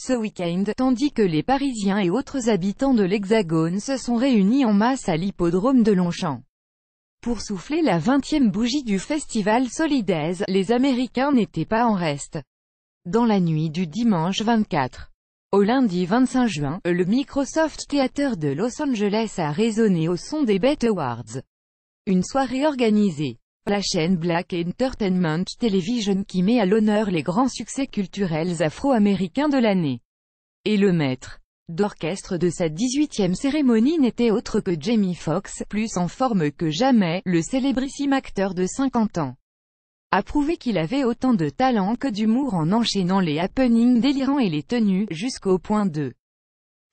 ce week-end, tandis que les Parisiens et autres habitants de l'Hexagone se sont réunis en masse à l'hippodrome de Longchamp. Pour souffler la 20e bougie du festival Solidays, les Américains n'étaient pas en reste. Dans la nuit du dimanche 24 au lundi 25 juin, le Microsoft Theater de Los Angeles a résonné au son des BET Awards. Une soirée organisée par la chaîne Black Entertainment Television qui met à l'honneur les grands succès culturels afro-américains de l'année. Et le maître d'orchestre de cette 18e cérémonie n'était autre que Jamie Foxx, plus en forme que jamais, le célébrissime acteur de 50 ans a prouvé qu'il avait autant de talent que d'humour en enchaînant les happenings délirants et les tenues, jusqu'au point de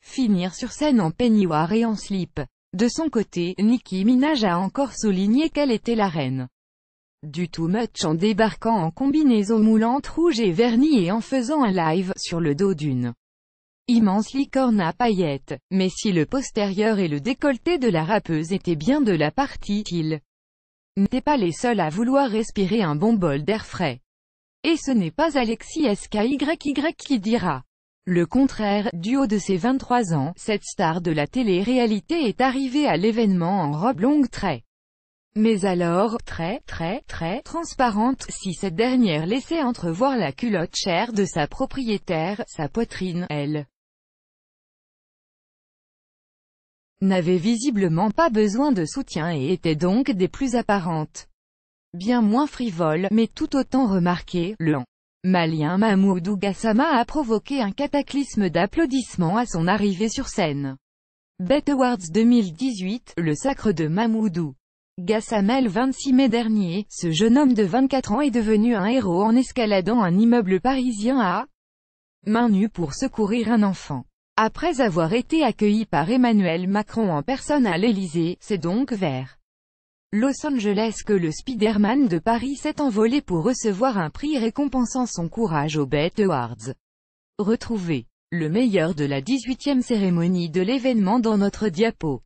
finir sur scène en peignoir et en slip. De son côté, Nicki Minaj a encore souligné qu'elle était la reine du too much en débarquant en combinaison moulante rouge et vernie et en faisant un live sur le dos d'une immense licorne à paillettes. Mais si le postérieur et le décolleté de la rappeuse étaient bien de la partie, ils n'étaient pas les seuls à vouloir respirer un bon bol d'air frais. Et ce n'est pas Alexis Skyy qui dira le contraire. Du haut de ses 23 ans, cette star de la télé-réalité est arrivée à l'événement en robe longue mais alors, très transparente, si cette dernière laissait entrevoir la culotte chère de sa propriétaire, sa poitrine, elle n'avait visiblement pas besoin de soutien et était donc des plus apparentes. Bien moins frivole, mais tout autant remarqué, le malien Mamoudou Gassama a provoqué un cataclysme d'applaudissements à son arrivée sur scène. BET Awards 2018, le sacre de Mamoudou Gassama. Le 26 mai dernier, ce jeune homme de 24 ans est devenu un héros en escaladant un immeuble parisien à main nue pour secourir un enfant. Après avoir été accueilli par Emmanuel Macron en personne à l'Élysée, c'est donc vers Los Angeles que le Spider-Man de Paris s'est envolé pour recevoir un prix récompensant son courage aux BET Awards. Retrouvez le meilleur de la 18e cérémonie de l'événement dans notre diapo.